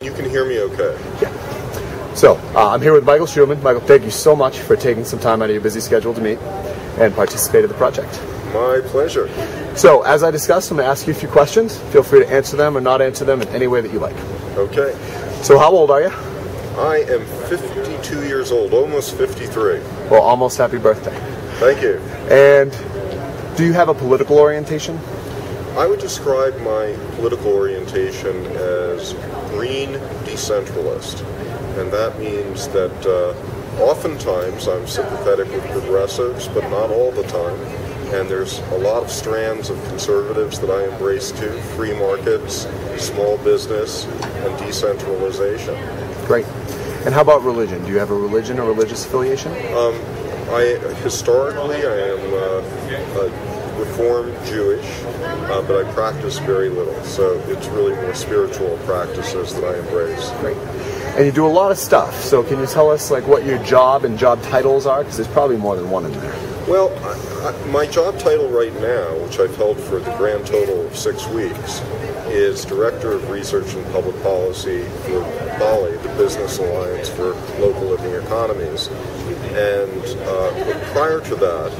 You can hear me okay? Yeah. So, I'm here with Michael Shuman. Michael, thank you so much for taking some time out of your busy schedule to meet and participate in the project. My pleasure. So, as I discussed, I'm going to ask you a few questions. Feel free to answer them or not answer them in any way that you like. Okay. So, how old are you? I am 52 years old, almost 53. Well, almost happy birthday. Thank you. And do you have a political orientation? I would describe my political orientation as green decentralist. And that means that oftentimes I'm sympathetic with progressives, but not all the time. And there's a lot of strands of conservatives that I embrace too: free markets, small business, and decentralization. Great. And how about religion? Do you have a religion or religious affiliation? Historically, I am Reformed Jewish, but I practice very little. So it's really more spiritual practices that I embrace. Great. And you do a lot of stuff. So can you tell us what your job and job titles are? Because there's probably more than one in there. Well, my job title right now, which I've held for the grand total of 6 weeks, is Director of Research and Public Policy for BALI, the Business Alliance for Local Living Economies. And prior to that,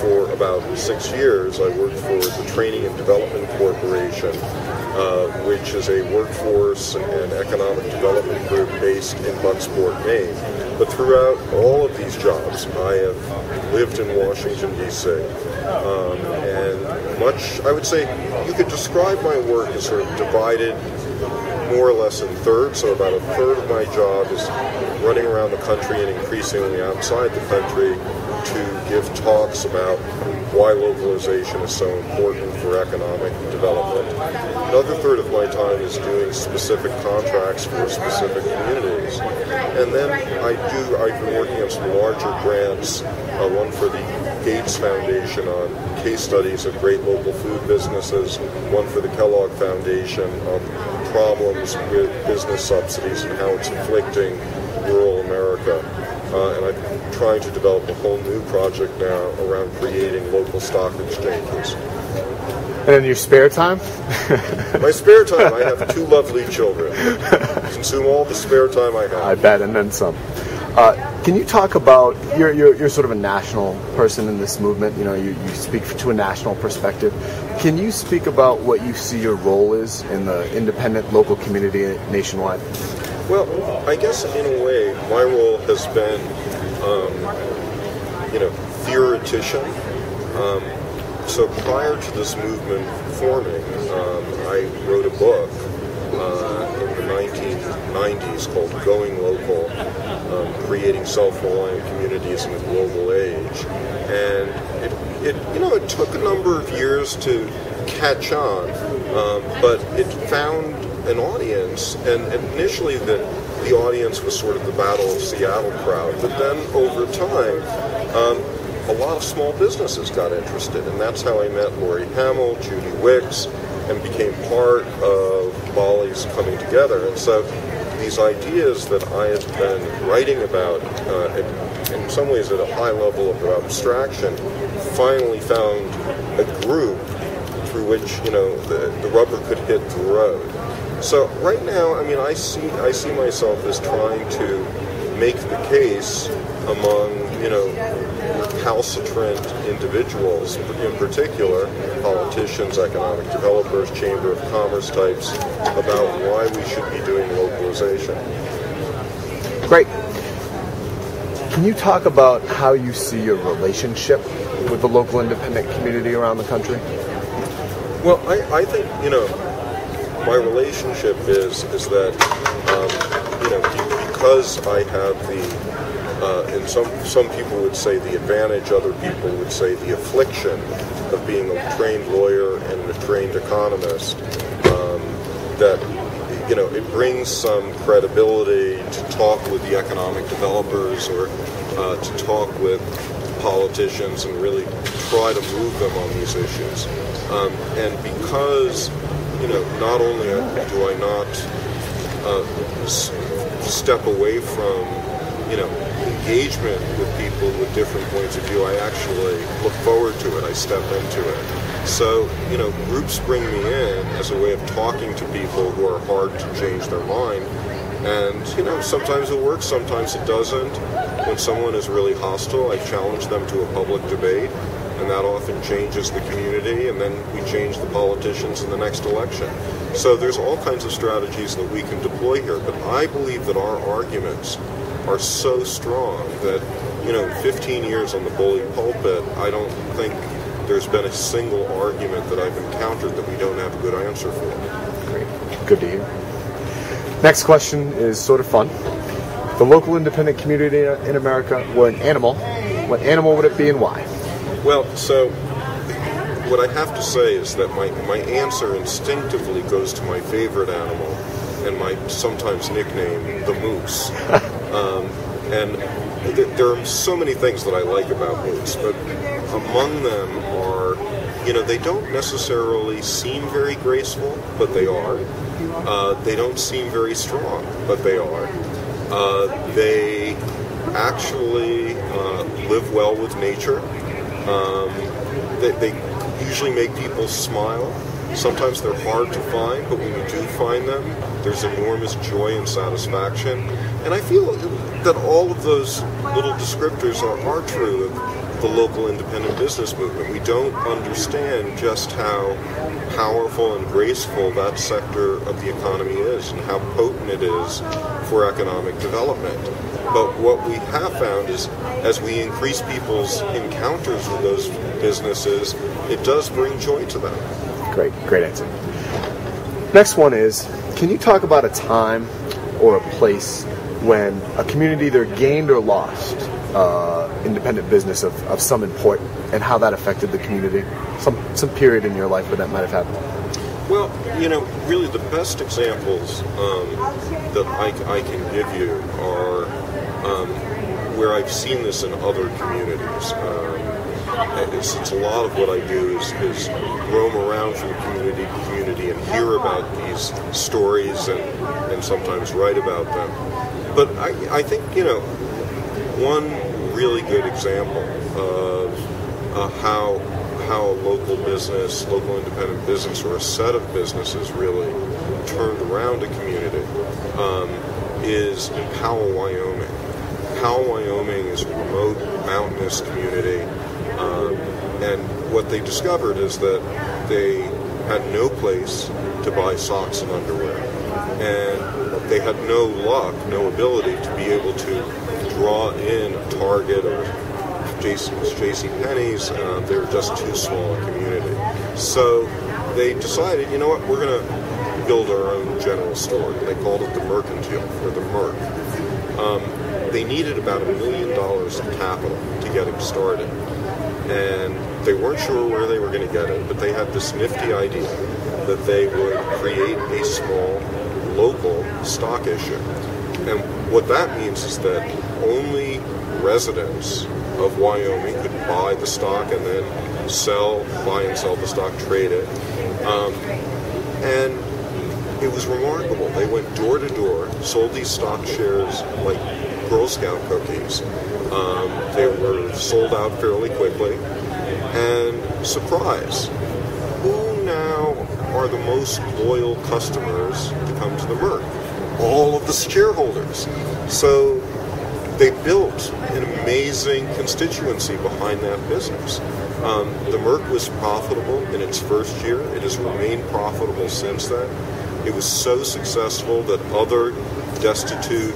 for about 6 years, I worked for the Training and Development Corporation, which is a workforce and economic development group based in Bucksport, Maine. But throughout all of these jobs, I have lived in Washington, D.C. And I would say, you could describe my work as sort of divided more or less in thirds. So about a third of my job is running around the country and increasingly outside the country to give talks about why localization is so important for economic development. Another third of my time is doing specific contracts for specific communities. And then I've been working on some larger grants, one for the Gates Foundation on case studies of great local food businesses, one for the Kellogg Foundation on problems with business subsidies and how it's afflicting rural America. And I'm trying to develop a whole new project now around creating local stock exchanges. And in your spare time? My spare time, I have 2 lovely children. Consume all the spare time I have. I bet, and then some. Can you talk about, you're sort of a national person in this movement, you speak to a national perspective. Can you speak about what you see your role is in the independent local community nationwide? Well, I guess in a way, my role has been, theoretician. So prior to this movement forming, I wrote a book in the 1990s called Going Local, Creating Self-Reliant Communities in a Global Age. And it took a number of years to catch on, but it found an audience, and initially the audience was sort of the Battle of Seattle crowd, but then over time a lot of small businesses got interested, and that's how I met Lori Hamill, Judy Wicks, and became part of BALI's coming together. And so these ideas that I had been writing about, in some ways at a high level of abstraction, finally found a group through which the rubber could hit the road. So right now, I see myself as trying to make the case among recalcitrant individuals, in particular politicians, economic developers, chamber of commerce types, about why we should be doing localization. Great. Can you talk about how you see your relationship with the local independent community around the country? Well, I think my relationship is that because I have and some people would say the advantage, other people would say the affliction of being a trained lawyer and a trained economist, that it brings some credibility to talk with the economic developers or to talk with politicians and really try to move them on these issues. And because not only do I not step away from engagement with people with different points of view, I actually look forward to it. I step into it. So, groups bring me in as a way of talking to people who are hard to change their mind. And, sometimes it works, sometimes it doesn't. When someone is really hostile, I challenge them to a public debate, and that often changes the community, and then we change the politicians in the next election. So there's all kinds of strategies that we can deploy here, but I believe that our arguments are so strong that, in 15 years on the bully pulpit, I don't think there's been a single argument that I've encountered that we don't have a good answer for. Great. Good to hear. Next question is sort of fun. The local independent community in America were an animal. What animal would it be and why? Well, so what I have to say is that my answer instinctively goes to my favorite animal and my sometimes nickname, the moose. And there are so many things that I like about moose, but among them are, they don't necessarily seem very graceful, but they are. They don't seem very strong, but they are. They actually live well with nature. They usually make people smile. Sometimes they're hard to find, but when you do find them, there's enormous joy and satisfaction. And I feel that all of those little descriptors are true of the local independent business movement. We don't understand just how powerful and graceful that sector of the economy is and how potent it is for economic development. But what we have found is as we increase people's encounters with those businesses, it does bring joy to them. Great answer. Next one is, can you talk about a time or a place when a community either gained or lost independent business of some import and how that affected the community? Some period in your life where that might have happened? Well, really the best examples that I can give you are where I've seen this in other communities. Since a lot of what I do is roam around from community to community and hear about these stories and sometimes write about them. But I think, one really good example of how a local business, local independent business, or a set of businesses really turned around a community is in Powell, Wyoming. Powell, Wyoming is a remote, mountainous community, and what they discovered is that they had no place to buy socks and underwear, and they had no luck, no ability to be able to draw in a Target or JCPenney's. They were just too small a community. So they decided, we're going to build our own general store. They called it the Mercantile, or the Merc. They needed about $1 million of capital to get it started. And they weren't sure where they were going to get it, but they had this nifty idea that they would create a small local stock issue. And what that means is that only residents of Wyoming could buy the stock and then buy and sell the stock, trade it. And it was remarkable. They went door to door, sold these stock shares like Girl Scout cookies. They were sold out fairly quickly. And surprise, who now are the most loyal customers to come to the Merc? All of the shareholders. So they built an amazing constituency behind that business. The Merc was profitable in its first year. It has remained profitable since then. It was so successful that other destitute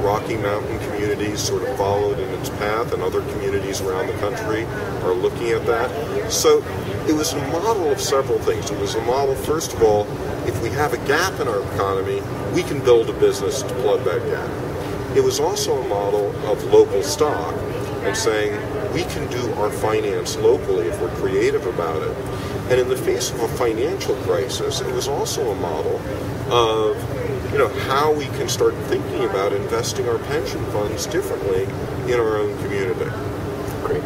Rocky Mountain communities sort of followed in its path, and other communities around the country are looking at that. So it was a model of several things. It was a model, first of all, if we have a gap in our economy, we can build a business to plug that gap. It was also a model of local stock and saying we can do our finance locally if we're creative about it. And in the face of a financial crisis, it was also a model of how we can start thinking about investing our pension funds differently in our own community. Great.